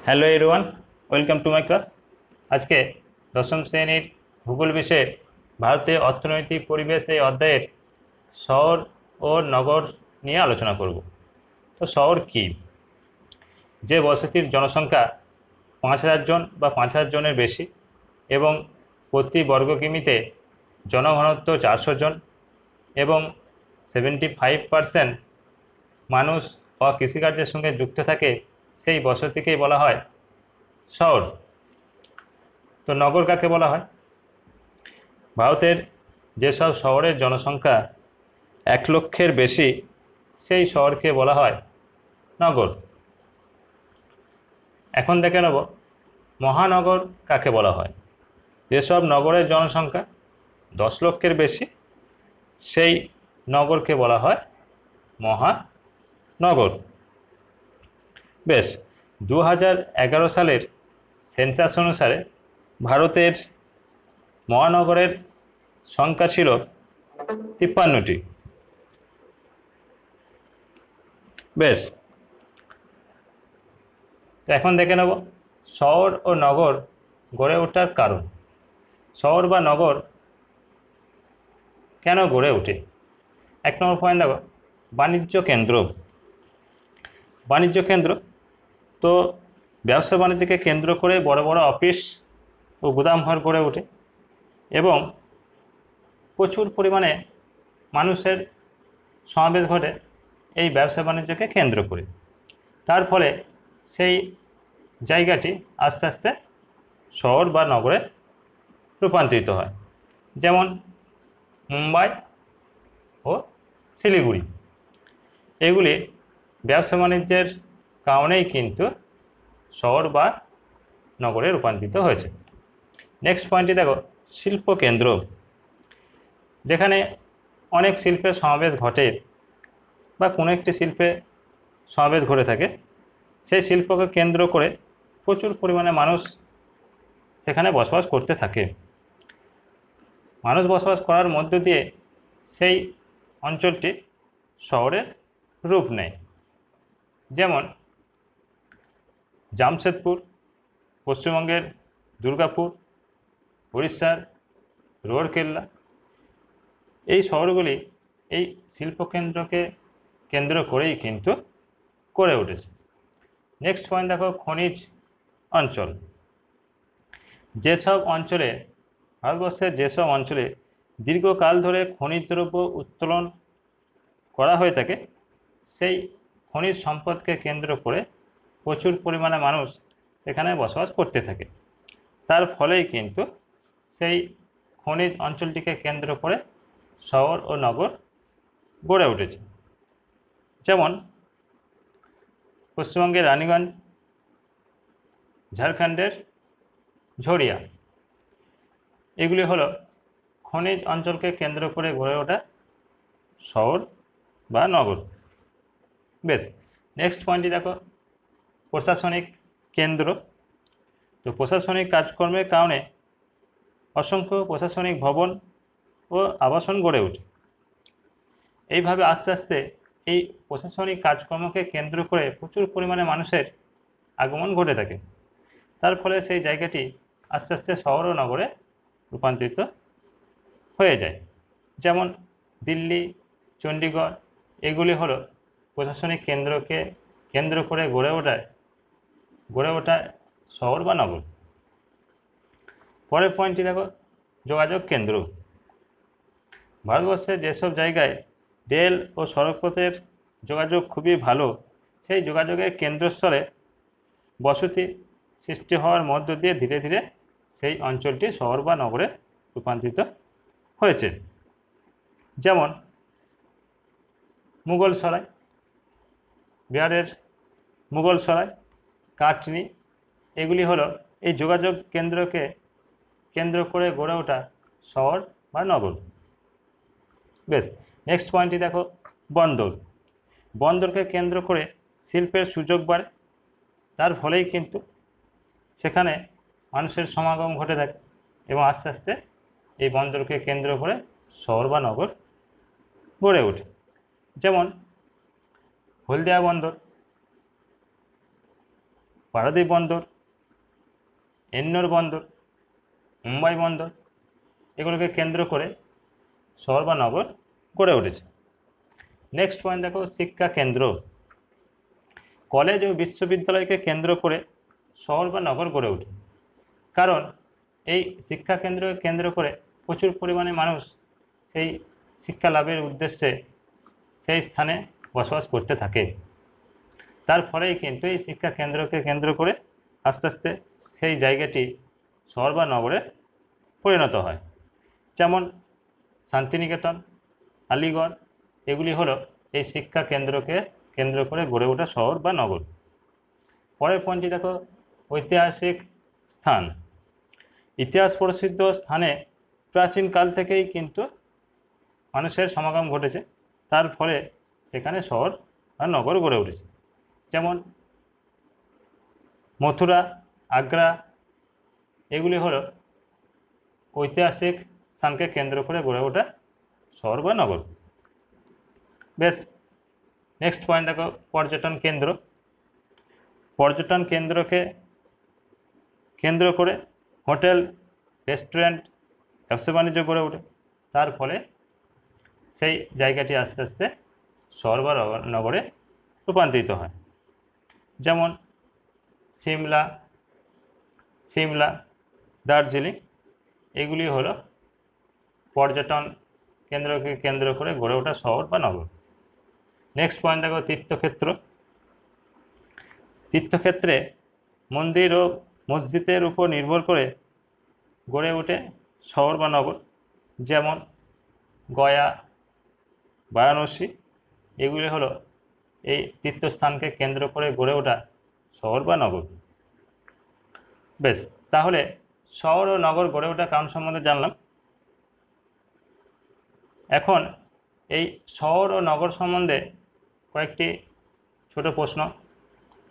Hello everyone, welcome to my class. আজকে দশম শ্রেণীর ভূগোল বিষয়ে ভারতের অর্থনৈতিক পরিবেশ এই অধ্যায়ের শহর ও নগর নিয়ে আলোচনা করব। তো শহর কি? যে বসতির জনসংখ্যা 5,000 জন বা 5,000 জনের বেশি এবং প্রতি বর্গ কিমিতে জনঘনত্ব 400 জন এবং 75% মানুষ বা কৃষিকার্যের সঙ্গে যুক্ত থাকে, সেই বসতিকেই বলা হয় শহর। তো নগর কাকে বলা হয়? ভারতের যেসব শহরের জনসংখ্যা 1,00,000-এর বেশি, সেই শহরকে বলা হয় নগর। এখন দেখে নেব মহানগর কাকে বলা হয়। যেসব নগরের জনসংখ্যা 10,00,000-এর বেশি, সেই নগরকে বলা হয় মহানগর। বেশ, 2011 সালের সেন্সাস অনুসারে ভারতের মহানগরের সংখ্যা ছিল 53টি। বেশ, তো এখন দেখে নেব শহর ও নগর গড়ে ওঠার কারণ। শহর বা নগর কেন গড়ে ওঠে? 1 নম্বর পয়েন্ট দেখো, বাণিজ্য কেন্দ্র। বাণিজ্য কেন্দ্র তো ব্যবসা বাণিজ্যকে কেন্দ্র করে বড় বড় অফিস ও গুদামঘর গড়ে ওঠে এবং প্রচুর পরিমাণে মানুষের সমাবেশ ঘটে এই ব্যবসা বাণিজ্যকে কেন্দ্র করে। তার ফলে সেই জায়গাটি আস্তে আস্তে শহর বা নগরে রূপান্তরিত হয়। যেমন মুম্বাই ও শিলিগুড়ি, এগুলি ব্যবসা বাণিজ্যের কারণেই কিন্তু শহর বা নগরে রূপান্তরিত হয়েছে। নেক্সট পয়েন্টটি দেখো, শিল্প কেন্দ্র। যেখানে অনেক শিল্পের সমাবেশ ঘটে বা কোনো একটি শিল্পে সমাবেশ ঘটে থাকে, সেই শিল্পকে কেন্দ্র করে প্রচুর পরিমাণে মানুষ সেখানে বসবাস করতে থাকে। মানুষ বসবাস করার মধ্য দিয়ে সেই অঞ্চলটি শহরের রূপ নেয়। যেমন জামশেদপুর পশ্চিমবঙ্গের, দুর্গাপুর উড়িষ্যার, রৌরকেল্লা, এই শহরগুলি এই শিল্পকেন্দ্রকে কেন্দ্র করেই কিন্তু গড়ে উঠেছে। নেক্সট পয়েন্ট দেখো, খনিজ অঞ্চল। যেসব অঞ্চলে ভারতবর্ষের যেসব অঞ্চলে দীর্ঘকাল ধরে খনিজ দ্রব্য উত্তোলন করা হয়ে থাকে, সেই খনিজ সম্পদকে কেন্দ্র করে প্রচুর পরিমাণে মানুষ এখানে বসবাস করতে থাকে। তার ফলেই কিন্তু সেই খনিজ অঞ্চলটিকে কেন্দ্র করে শহর ও নগর গড়ে উঠেছে। যেমন পশ্চিমবঙ্গের রানীগঞ্জ, ঝাড়খণ্ডের ঝরিয়া, এগুলি হলো খনিজ অঞ্চলকে কেন্দ্র করে গড়ে ওঠা শহর বা নগর। বেশ, নেক্সট পয়েন্টটি দেখো, প্রশাসনিক কেন্দ্র। তো প্রশাসনিক কাজকর্মের কারণে অসংখ্য প্রশাসনিক ভবন ও আবাসন গড়ে ওঠে। এইভাবে আস্তে আস্তে এই প্রশাসনিক কাজকর্মকে কেন্দ্র করে প্রচুর পরিমাণে মানুষের আগমন ঘটে থাকে। তার ফলে সেই জায়গাটি আস্তে আস্তে শহর ও নগরে রূপান্তরিত হয়ে যায়। যেমন দিল্লি, চণ্ডীগড়, এগুলি হলো প্রশাসনিক কেন্দ্রকে কেন্দ্র করে গড়ে ওঠা শহর বা নগর। পরের পয়েন্টটি দেখো, যোগাযোগ কেন্দ্র। ভারতবর্ষের যেসব জায়গায় রেল ও সড়কপথের যোগাযোগ খুবই ভালো, সেই যোগাযোগের কেন্দ্রস্থলে বসতি সৃষ্টি হওয়ার মধ্য দিয়ে ধীরে ধীরে সেই অঞ্চলটি শহর বা নগরে রূপান্তরিত হয়েছে। যেমন মুঘলসরাই, বিহারের মুঘলসরাই, কাটনি, এগুলি হলো এই যোগাযোগ কেন্দ্রকে কেন্দ্র করে গড়ে ওঠা শহর বা নগর। বেশ, নেক্সট পয়েন্টটি দেখো, বন্দর। বন্দরকে কেন্দ্র করে শিল্পের সুযোগ বাড়ে, তার ফলেই কিন্তু সেখানে মানুষের সমাগম ঘটে থাকে এবং আস্তে আস্তে এই বন্দরকে কেন্দ্র করে শহর বা নগর গড়ে ওঠে। যেমন হলদিয়া বন্দর, পারাদ্বীপ বন্দর, এন্নোর বন্দর, মুম্বাই বন্দর, এগুলোকে কেন্দ্র করে শহর বা নগর গড়ে উঠেছে। নেক্সট পয়েন্ট দেখো, শিক্ষা কেন্দ্র। কলেজ ও বিশ্ববিদ্যালয়কে কেন্দ্র করে শহর বা নগর গড়ে ওঠে, কারণ এই শিক্ষা কেন্দ্রকে কেন্দ্র করে প্রচুর পরিমাণে মানুষ সেই শিক্ষা লাভের উদ্দেশ্যে সেই স্থানে বসবাস করতে থাকে। তার ফলেই কিন্তু এই শিক্ষা কেন্দ্রকে কেন্দ্র করে আস্তে আস্তে সেই জায়গাটি শহর বা নগরে পরিণত হয়। যেমন শান্তিনিকেতন, আলিগড়, এগুলি হলো এই শিক্ষা কেন্দ্রকে কেন্দ্র করে গড়ে ওঠা শহর বা নগর। পরের পয়েন্টটি দেখো, ঐতিহাসিক স্থান। ইতিহাস প্রসিদ্ধ স্থানে প্রাচীনকাল থেকেই কিন্তু মানুষের সমাগম ঘটেছে, তার ফলে সেখানে শহর আর নগর গড়ে উঠেছে। যেমন মথুরা, আগ্রা, এগুলি হলো ঐতিহাসিক স্থানকে কেন্দ্র করে গড়ে ওঠা শহর বা নগর। বেশ, নেক্সট পয়েন্ট দেখো, পর্যটন কেন্দ্র। পর্যটন কেন্দ্রকে কেন্দ্র করে হোটেল, রেস্টুরেন্ট, ব্যবসা বাণিজ্য গড়ে ওঠে, তার ফলে সেই জায়গাটি আস্তে আস্তে শহর বা নগরে রূপান্তরিত হয়। যেমন সিমলা, দার্জিলিং, এগুলি হলো পর্যটন কেন্দ্রকে কেন্দ্র করে গড়ে ওঠা শহর বা নগর। নেক্সট পয়েন্ট দেখো, তীর্থক্ষেত্র। তীর্থক্ষেত্রে মন্দির ও মসজিদের উপর নির্ভর করে গড়ে ওঠে শহর বা নগর। যেমন গয়া, বারাণসী, এগুলি হলো এই তীর্থস্থানকে কেন্দ্র করে গড়ে ওঠা শহর বা নগর। বেশ, তাহলে শহর ও নগর গড়ে ওঠা কারণ সম্বন্ধে জানলাম। এখন এই শহর ও নগর সম্বন্ধে কয়েকটি ছোট প্রশ্ন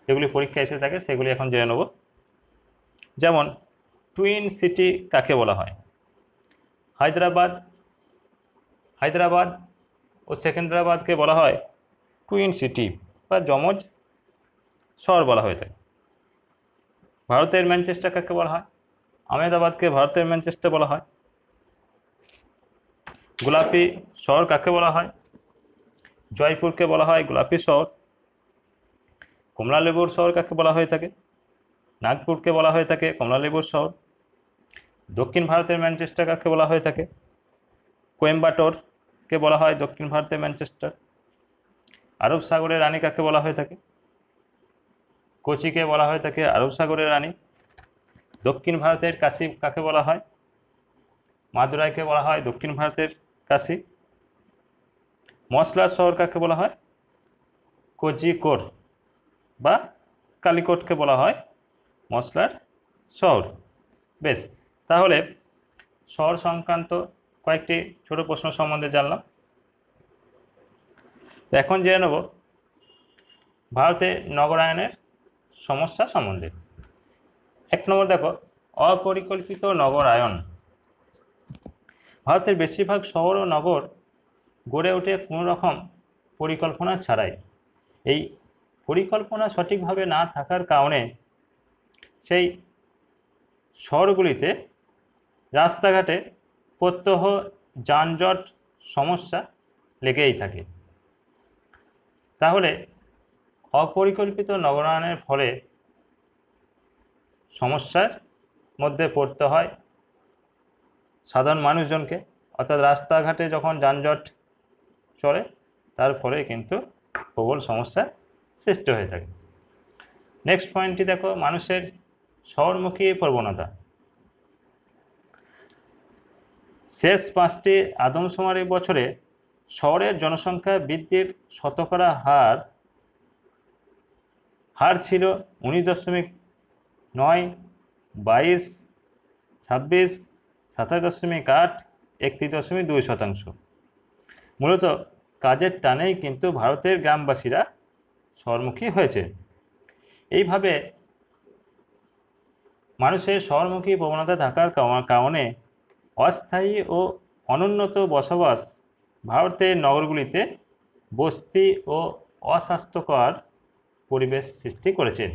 যেগুলি পরীক্ষায় এসে থাকে সেগুলি এখন জেনে নেব। যেমন টুইন সিটি কাকে বলা হয়? হায়দ্রাবাদ ও সেকেন্দ্রাবাদকে বলা হয় টুইন সিটি বা যমজ শহর বলা হয়ে থাকে। ভারতের ম্যানচেস্টার কাকে বলা হয়? আহমেদাবাদকে ভারতের ম্যানচেস্টার বলা হয়। গোলাপি শহর কাকে বলা হয়? জয়পুরকে বলা হয় গোলাপি শহর। কমলালেবুর শহর কাকে বলা হয়ে থাকে? নাগপুরকে বলা হয়ে থাকে কমলালেবুর শহর। দক্ষিণ ভারতের ম্যানচেস্টার কাকে বলা হয়ে থাকে? কোয়েম্বাটোরকে বলা হয় দক্ষিণ ভারতের ম্যানচেস্টার। আরব সাগরের রানী কাকে বলা হয়ে থাকে? কোচিকে বলা হয়ে থাকে আরব সাগরের রানী। দক্ষিণ ভারতের কাশী কাকে বলা হয়? মাদুরাইকে বলা হয় দক্ষিণ ভারতের কাশী। মশলার শহর কাকে বলা হয়? কোজিকোড বা কালিকটকে বলা হয় মশলার শহর। বেশ, তাহলে শহর সংক্রান্ত কয়েকটি ছোট প্রশ্ন সম্বন্ধে জানলাম। এখন জেনে নেব ভারতে নগরায়নের সমস্যা সম্বন্ধে। 1 নম্বর দেখো, অপরিকল্পিত নগরায়ন। ভারতের বেশিরভাগ শহর ও নগর গড়ে ওঠে কোনো রকম পরিকল্পনা ছাড়াই। এই পরিকল্পনা সঠিকভাবে না থাকার কারণে সেই শহরগুলিতে রাস্তাঘাটে প্রত্যহ যানজট সমস্যা লেগেই থাকে। তাহলে অপরিকল্পিত নগরায়নের ফলে সমস্যার মধ্যে পড়তে হয় সাধারণ মানুষজনকে, অর্থাৎ রাস্তাঘাটে যখন যানজট চলে তার ফলে কিন্তু প্রবল সমস্যা সৃষ্টি হয়ে থাকে। নেক্সট পয়েন্টটি দেখো, মানুষের শহরমুখী প্রবণতা। শেষ 5টি আদমশুমারি বছরে শহরের জনসংখ্যা বৃদ্ধির শতকরা হার ছিল 19.9, 22, 26, 27.8, 31.2%। মূলত কাজের টানেই কিন্তু ভারতের গ্রামবাসীরা শহরমুখী হয়েছে। এইভাবে মানুষের শহরমুখী প্রবণতা থাকার কারণে অস্থায়ী ও অনুন্নত বসবাস ভারতের নগরগুলিতে বস্তি ও অস্বাস্থ্যকর পরিবেশ সৃষ্টি করেছে।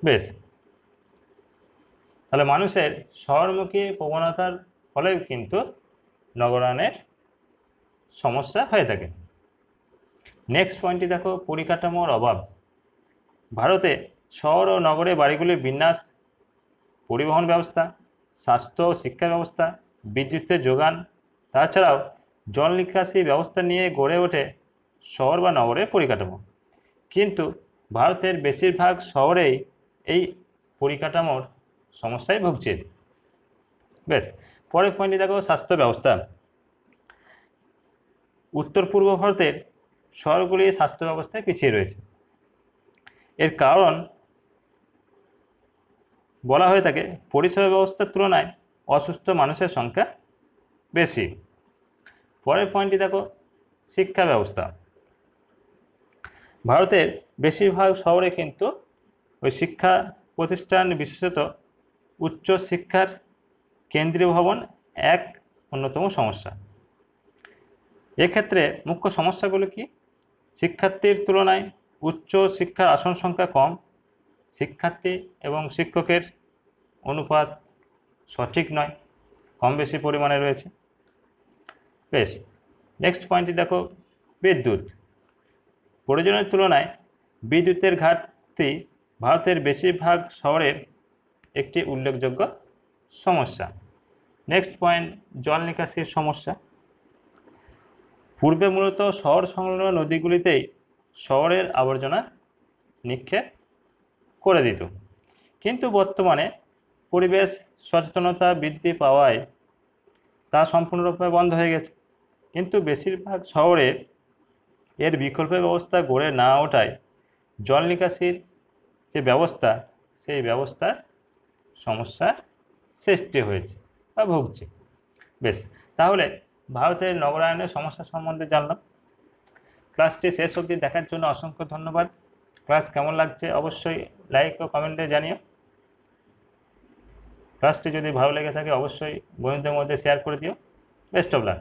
বেশ, তাহলে মানুষের শহরমুখী প্রবণতার ফলেও কিন্তু নগরায়নের সমস্যা হয়ে থাকে। নেক্সট পয়েন্টটি দেখো, পরিকাঠামোর অভাব। ভারতে শহর ও নগরে বাড়িগুলির বিন্যাস, পরিবহন ব্যবস্থা, স্বাস্থ্য ও শিক্ষা ব্যবস্থা, বিদ্যুতের যোগান, তাছাড়াও জল নিকাশি ব্যবস্থা নিয়ে গড়ে ওঠে শহর বা নগরের পরিকাঠামো। কিন্তু ভারতের বেশিরভাগ শহরেই এই পরিকাঠামোর সমস্যায় ভুগছে। বেশ, পরের পয়েন্টটি দেখো, স্বাস্থ্য ব্যবস্থা। উত্তর পূর্ব ভারতের শহরগুলি স্বাস্থ্য ব্যবস্থায় পিছিয়ে রয়েছে। এর কারণ বলা হয়ে থাকে পরিষেবা ব্যবস্থার তুলনায় অসুস্থ মানুষের সংখ্যা বেশি। পরের পয়েন্টটি দেখো, শিক্ষা ব্যবস্থা। ভারতের বেশিরভাগ শহরে কিন্তু ওই শিক্ষা প্রতিষ্ঠান, বিশেষত উচ্চ শিক্ষার কেন্দ্রীয় ভবন এক অন্যতম সমস্যা। এক্ষেত্রে মুখ্য সমস্যাগুলো কি? শিক্ষার্থীর তুলনায় উচ্চ শিক্ষার আসন সংখ্যা কম, শিক্ষার্থী এবং শিক্ষকের অনুপাত সঠিক নয়, কম বেশি পরিমাণে রয়েছে। বেশ, নেক্সট পয়েন্টটি দেখো, বিদ্যুৎ। প্রয়োজনের তুলনায় বিদ্যুতের ঘাটতি ভারতের বেশিরভাগ শহরের একটি উল্লেখযোগ্য সমস্যা। নেক্সট পয়েন্ট, জল নিকাশির সমস্যা। পূর্বে মূলত শহর সংলগ্ন নদীগুলিতেই শহরের আবর্জনা নিক্ষেপ করে দিত, কিন্তু বর্তমানে পরিবেশ সচেতনতা বৃদ্ধি পাওয়ায় তা সম্পূর্ণরূপে বন্ধ হয়ে গেছে। কিন্তু বেশিরভাগ শহরে এর বিকল্প ব্যবস্থা গড়ে না ওঠায় জল নিকাশির যে ব্যবস্থা, সেই ব্যবস্থার সমস্যার সৃষ্টি হয়েছে বা ভুগছে। বেশ, তাহলে ভারতের নগরায়নের সমস্যা সম্বন্ধে জানলাম। ক্লাসটি শেষ অবধি দেখার জন্য অসংখ্য ধন্যবাদ। ক্লাস কেমন লাগছে অবশ্যই লাইক ও কমেন্টে জানিও। ক্লাসটি যদি ভালো লেগে থাকে অবশ্যই বন্ধুদের মধ্যে শেয়ার করে দিও। Best of luck.